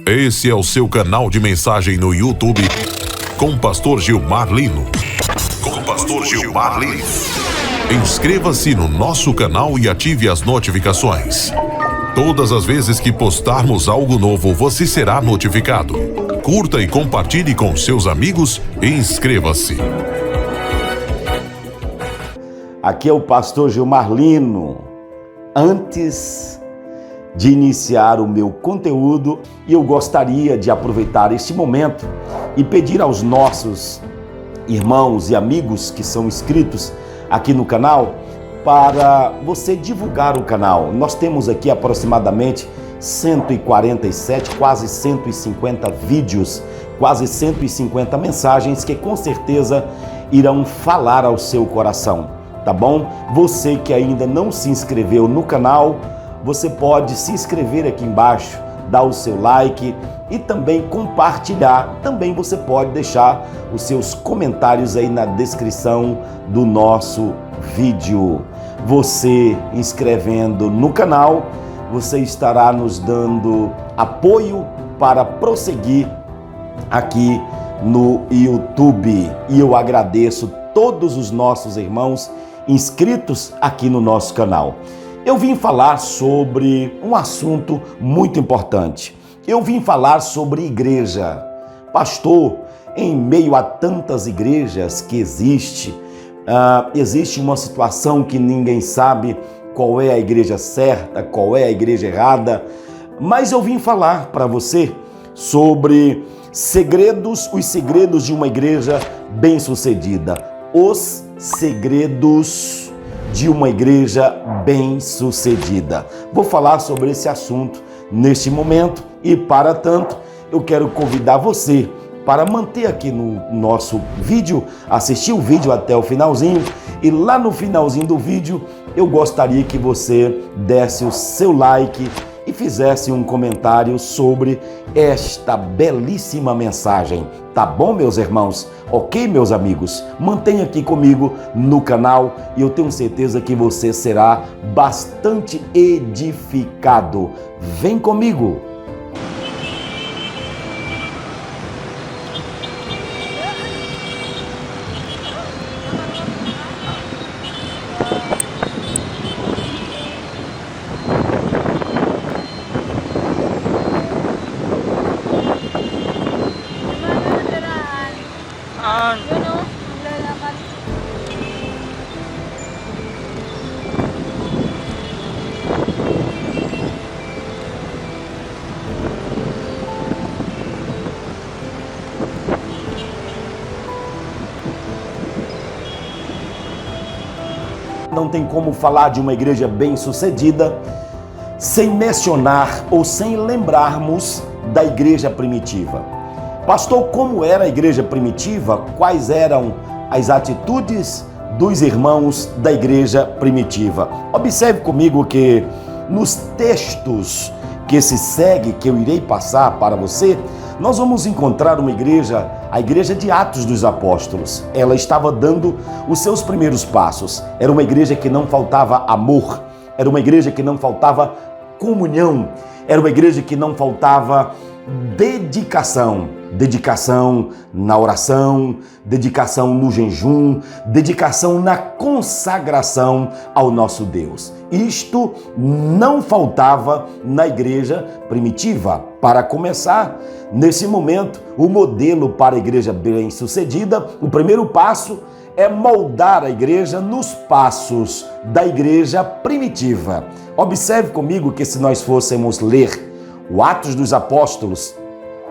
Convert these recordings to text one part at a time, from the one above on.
Esse é o seu canal de mensagem no YouTube com o Pastor Gilmar Lino. Inscreva-se no nosso canal e ative as notificações. Todas as vezes que postarmos algo novo, você será notificado. Curta e compartilhe com seus amigos e inscreva-se. Aqui é o pastor Gilmar Lino. Antes de iniciar o meu conteúdo, eu gostaria de aproveitar este momento e pedir aos nossos irmãos e amigos que são inscritos aqui no canal para você divulgar o canal. Nós temos aqui aproximadamente 147, quase 150 vídeos, quase 150 mensagens que com certeza irão falar ao seu coração, tá bom? Você que ainda não se inscreveu no canal, você pode se inscrever aqui embaixo, dar o seu like e também compartilhar. Também você pode deixar os seus comentários aí na descrição do nosso vídeo. Você inscrevendo no canal, você estará nos dando apoio para prosseguir aqui no YouTube. E eu agradeço todos os nossos irmãos inscritos aqui no nosso canal. Eu vim falar sobre um assunto muito importante. Eu vim falar sobre igreja. Pastor, em meio a tantas igrejas que existe uma situação que ninguém sabe qual é a igreja certa, qual é a igreja errada. Mas eu vim falar para você sobre os segredos de uma igreja bem-sucedida. Os segredos de uma igreja bem-sucedida. Vou falar sobre esse assunto neste momento e, para tanto, eu quero convidar você para manter aqui no nosso vídeo, assistir o vídeo até o finalzinho, e lá no finalzinho do vídeo eu gostaria que você desse o seu like e fizesse um comentário sobre esta belíssima mensagem. Tá bom, meus irmãos? Ok, meus amigos? Mantenha aqui comigo no canal e eu tenho certeza que você será bastante edificado. Vem comigo! Não tem como falar de uma igreja bem-sucedida sem mencionar ou sem lembrarmos da igreja primitiva. Pastor, como era a igreja primitiva? Quais eram as atitudes dos irmãos da igreja primitiva? Observe comigo que nos textos que se segue, que eu irei passar para você, nós vamos encontrar uma igreja, a igreja de Atos dos Apóstolos. Ela estava dando os seus primeiros passos. Era uma igreja que não faltava amor, era uma igreja que não faltava comunhão, era uma igreja que não faltava dedicação na oração, dedicação no jejum, dedicação na consagração ao nosso Deus. Isto não faltava na igreja primitiva. Para começar, nesse momento, o modelo para a igreja bem-sucedida, o primeiro passo é moldar a igreja nos passos da igreja primitiva. Observe comigo que se nós fôssemos ler o Atos dos Apóstolos,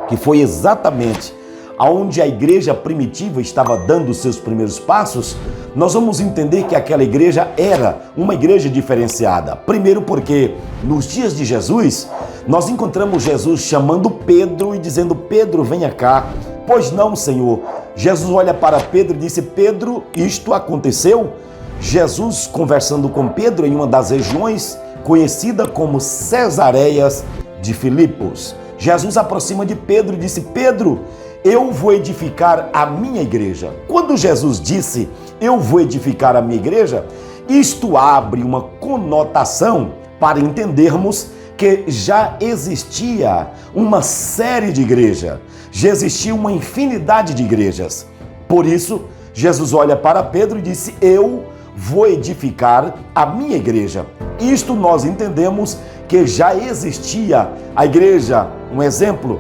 que foi exatamente aonde a igreja primitiva estava dando os seus primeiros passos, nós vamos entender que aquela igreja era uma igreja diferenciada. Primeiro porque nos dias de Jesus, nós encontramos Jesus chamando Pedro e dizendo: Pedro, venha cá. Pois não, Senhor. Jesus olha para Pedro e disse: Pedro, isto aconteceu? Jesus conversando com Pedro em uma das regiões conhecida como Cesareias de Filipos. Jesus aproxima de Pedro e disse: Pedro, eu vou edificar a minha igreja. Quando Jesus disse: eu vou edificar a minha igreja, isto abre uma conotação para entendermos que já existia uma série de igrejas, já existia uma infinidade de igrejas. Por isso, Jesus olha para Pedro e disse: eu vou edificar a minha igreja. Isto nós entendemos que já existia a igreja, um exemplo,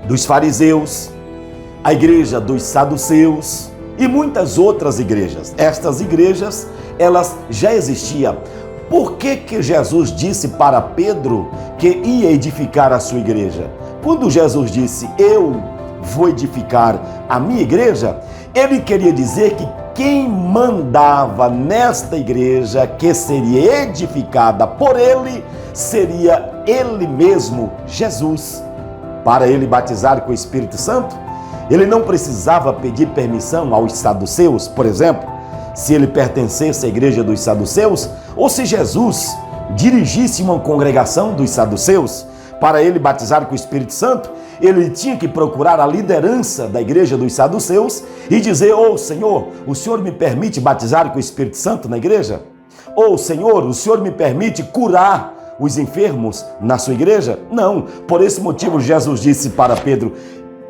dos fariseus, a igreja dos saduceus e muitas outras igrejas. Estas igrejas, elas já existiam. Por que Jesus disse para Pedro que ia edificar a sua igreja? Quando Jesus disse: eu vou edificar a minha igreja, ele queria dizer que quem mandava nesta igreja, que seria edificada por ele, seria ele mesmo, Jesus. Para ele batizar com o Espírito Santo, ele não precisava pedir permissão aos saduceus, por exemplo, se ele pertencesse à igreja dos saduceus, ou se Jesus dirigisse uma congregação dos saduceus. Para ele batizar com o Espírito Santo, ele tinha que procurar a liderança da igreja dos saduceus e dizer: ô Senhor, o Senhor me permite batizar com o Espírito Santo na igreja? Ô Senhor, o Senhor me permite curar os enfermos na sua igreja? Não. Por esse motivo, Jesus disse para Pedro: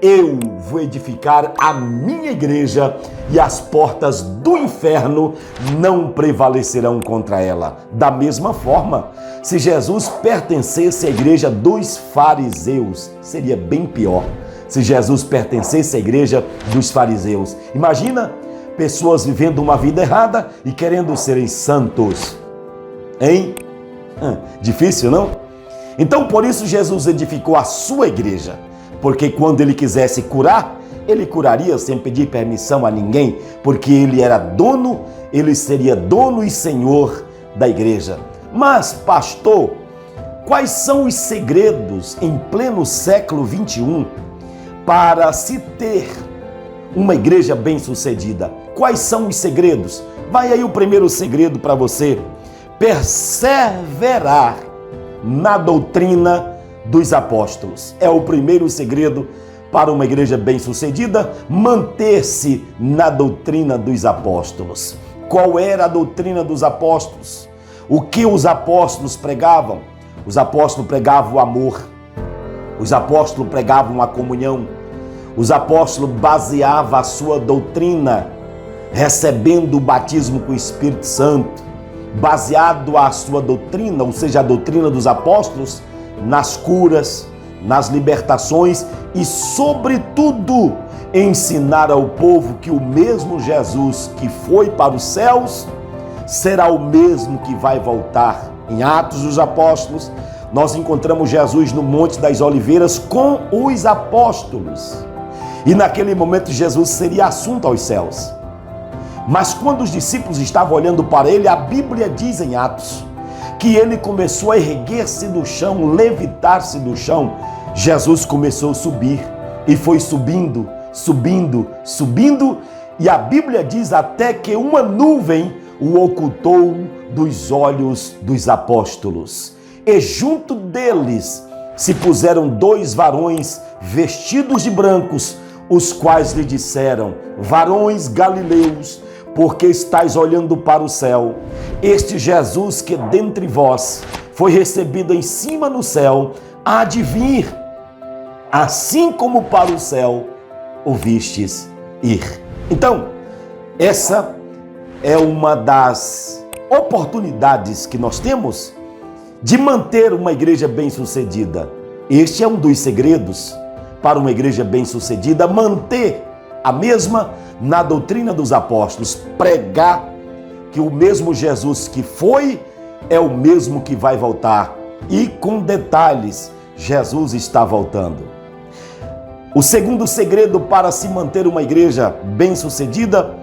eu vou edificar a minha igreja e as portas do inferno não prevalecerão contra ela. Da mesma forma, se Jesus pertencesse à igreja dos fariseus, seria bem pior. Se Jesus pertencesse à igreja dos fariseus, imagina pessoas vivendo uma vida errada e querendo serem santos, hein? Difícil, não? Então, por isso, Jesus edificou a sua igreja. Porque quando ele quisesse curar, ele curaria sem pedir permissão a ninguém, porque ele era dono, ele seria dono e senhor da igreja. Mas, pastor, quais são os segredos em pleno século 21 para se ter uma igreja bem-sucedida? Quais são os segredos? Vai aí o primeiro segredo para você: perseverar na doutrina dos apóstolos. É o primeiro segredo para uma igreja bem-sucedida, manter-se na doutrina dos apóstolos. Qual era a doutrina dos apóstolos? O que os apóstolos pregavam? Os apóstolos pregavam o amor. Os apóstolos pregavam a comunhão. Os apóstolos baseavam a sua doutrina recebendo o batismo com o Espírito Santo, baseado a sua doutrina, ou seja, a doutrina dos apóstolos, nas curas, nas libertações e, sobretudo, ensinar ao povo que o mesmo Jesus que foi para os céus será o mesmo que vai voltar. Em Atos dos Apóstolos, nós encontramos Jesus no Monte das Oliveiras com os apóstolos. E naquele momento Jesus seria assunto aos céus. Mas quando os discípulos estavam olhando para ele, a Bíblia diz em Atos que ele começou a erguer-se do chão, levitar-se do chão. Jesus começou a subir e foi subindo, subindo, subindo, e a Bíblia diz até que uma nuvem o ocultou dos olhos dos apóstolos. E junto deles se puseram dois varões vestidos de brancos, os quais lhe disseram: varões galileus, porque estáis olhando para o céu? Este Jesus que dentre vós foi recebido em cima no céu, há de vir, assim como para o céu o vistes ir. Então, essa é uma das oportunidades que nós temos de manter uma igreja bem-sucedida. Este é um dos segredos para uma igreja bem-sucedida: manter a mesma na doutrina dos apóstolos, pregar que o mesmo Jesus que foi é o mesmo que vai voltar. E com detalhes, Jesus está voltando. O segundo segredo para se manter uma igreja bem-sucedida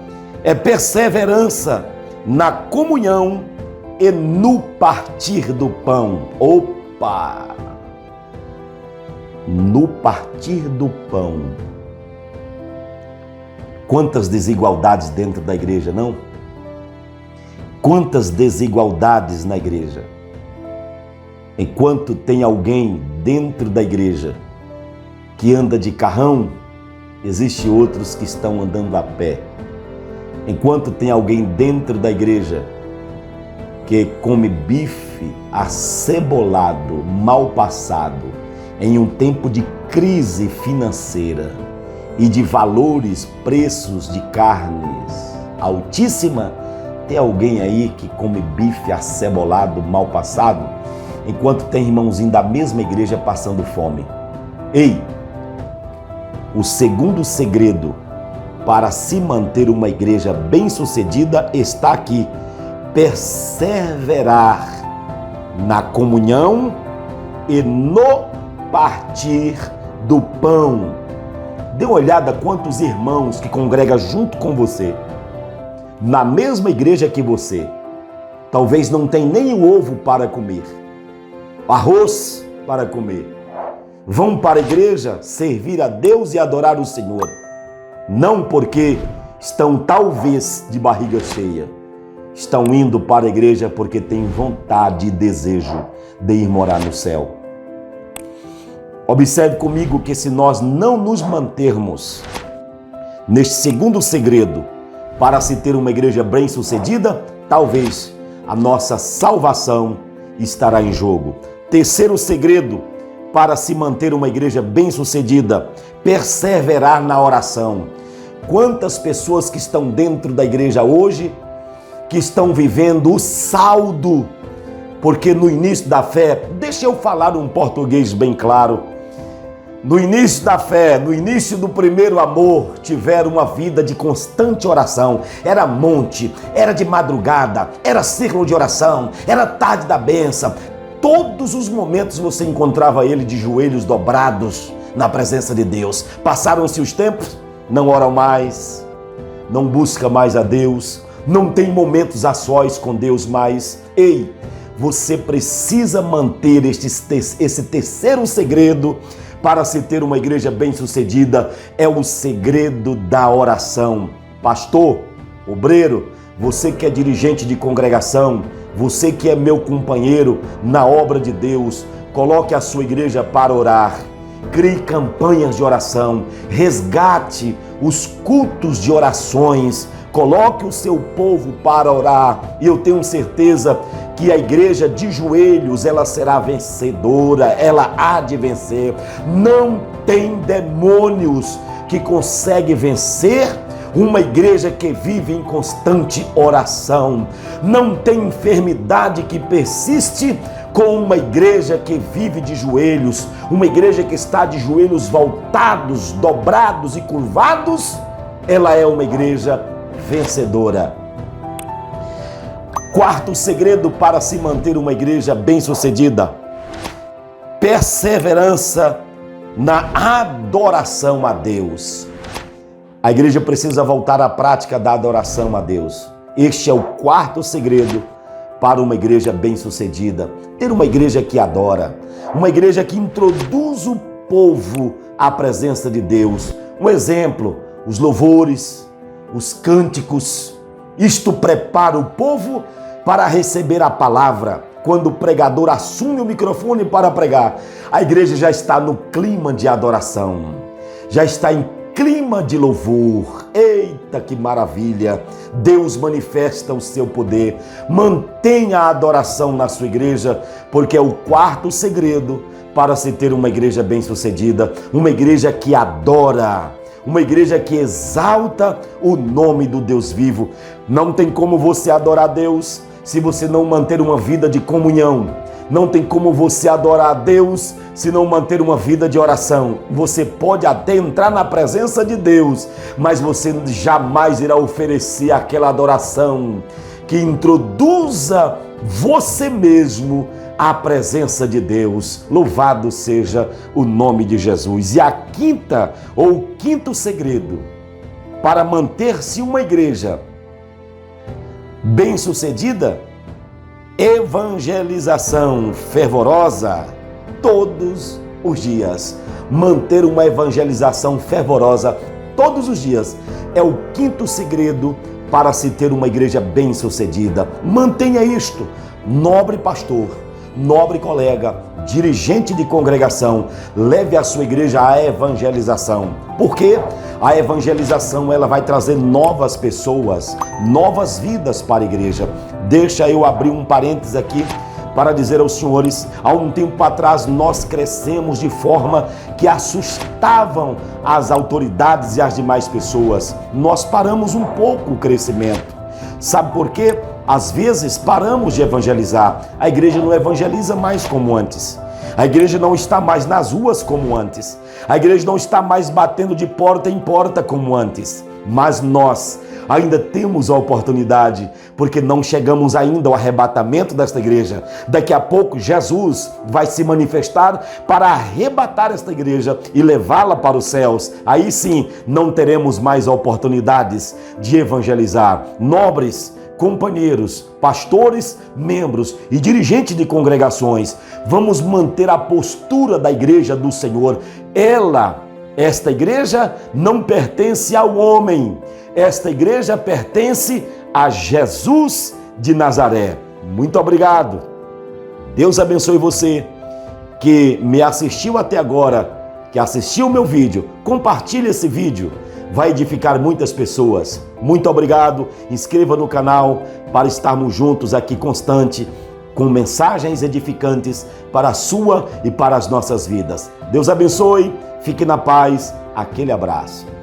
é perseverança na comunhão e no partir do pão. Opa! No partir do pão. Quantas desigualdades dentro da igreja, não? Quantas desigualdades na igreja. Enquanto tem alguém dentro da igreja que anda de carrão, existe outros que estão andando a pé. Enquanto tem alguém dentro da igreja que come bife bife acebolado, mal passado, em um tempo de crise financeira e de valores, preços de carnes altíssima, tem alguém aí que come bife acebolado, mal passado, enquanto tem irmãozinho da mesma igreja passando fome? Ei, o segundo segredo para se manter uma igreja bem-sucedida está aqui: perseverar na comunhão e no partir do pão. Dê uma olhada quantos irmãos que congregam junto com você, na mesma igreja que você, talvez não tem nem o ovo para comer, arroz para comer. Vão para a igreja servir a Deus e adorar o Senhor, não porque estão talvez de barriga cheia, estão indo para a igreja porque têm vontade e desejo de ir morar no céu. Observe comigo que se nós não nos mantermos neste segundo segredo para se ter uma igreja bem-sucedida, talvez a nossa salvação estará em jogo. Terceiro segredo para se manter uma igreja bem-sucedida: perseverar na oração. Quantas pessoas que estão dentro da igreja hoje que estão vivendo o saldo, porque no início da fé, deixa eu falar um português bem claro, no início da fé, no início do primeiro amor, tiveram uma vida de constante oração. Era monte, era de madrugada, era círculo de oração, era tarde da bênção. Todos os momentos você encontrava ele de joelhos dobrados na presença de Deus. Passaram-se os tempos, não oram mais, não busca mais a Deus, não tem momentos a sós com Deus mais. Ei, você precisa manter esse terceiro segredo para se ter uma igreja bem-sucedida. É o segredo da oração. Pastor, obreiro, você que é dirigente de congregação, você que é meu companheiro na obra de Deus, coloque a sua igreja para orar. Crie campanhas de oração, resgate os cultos de orações, coloque o seu povo para orar, e eu tenho certeza que a igreja de joelhos, ela será vencedora, ela há de vencer. Não tem demônios que conseguem vencer uma igreja que vive em constante oração. Não tem enfermidade que persiste com uma igreja que vive de joelhos, uma igreja que está de joelhos voltados, dobrados e curvados. Ela é uma igreja vencedora. Quarto segredo para se manter uma igreja bem-sucedida: perseverança na adoração a Deus. A igreja precisa voltar à prática da adoração a Deus. Este é o quarto segredo para uma igreja bem-sucedida: ter uma igreja que adora, uma igreja que introduz o povo à presença de Deus. Um exemplo: os louvores, os cânticos. Isto prepara o povo para receber a palavra. Quando o pregador assume o microfone para pregar, a igreja já está no clima de adoração, já está em clima de louvor. Eita, que maravilha! Deus manifesta o seu poder. Mantenha a adoração na sua igreja, porque é o quarto segredo para se ter uma igreja bem-sucedida, uma igreja que adora, uma igreja que exalta o nome do Deus vivo. Não tem como você adorar a Deus se você não manter uma vida de comunhão. Não tem como você adorar a Deus se não manter uma vida de oração. Você pode até entrar na presença de Deus, mas você jamais irá oferecer aquela adoração que introduza você mesmo à presença de Deus. Louvado seja o nome de Jesus. E a quinta ou o quinto segredo para manter-se uma igreja bem-sucedida: evangelização fervorosa todos os dias. Manter uma evangelização fervorosa todos os dias é o quinto segredo para se ter uma igreja bem-sucedida. Mantenha isto, nobre pastor, nobre colega, dirigente de congregação, leve a sua igreja à evangelização. Por quê? A evangelização, ela vai trazer novas pessoas, novas vidas para a igreja. Deixa eu abrir um parênteses aqui para dizer aos senhores: há um tempo atrás nós crescemos de forma que assustavam as autoridades e as demais pessoas. Nós paramos um pouco o crescimento. Sabe por quê? Às vezes paramos de evangelizar. A igreja não evangeliza mais como antes. A igreja não está mais nas ruas como antes. A igreja não está mais batendo de porta em porta como antes. Mas nós ainda temos a oportunidade, porque não chegamos ainda ao arrebatamento desta igreja. Daqui a pouco Jesus vai se manifestar para arrebatar esta igreja e levá-la para os céus. Aí sim não teremos mais oportunidades de evangelizar. Nobres companheiros, pastores, membros e dirigentes de congregações, vamos manter a postura da igreja do Senhor. Esta igreja não pertence ao homem. Esta igreja pertence a Jesus de Nazaré. Muito obrigado. Deus abençoe você que me assistiu até agora, que assistiu o meu vídeo. Compartilhe esse vídeo. Vai edificar muitas pessoas. Muito obrigado. Inscreva no canal para estarmos juntos aqui constante, com mensagens edificantes para a sua e para as nossas vidas. Deus abençoe. Fique na paz. Aquele abraço.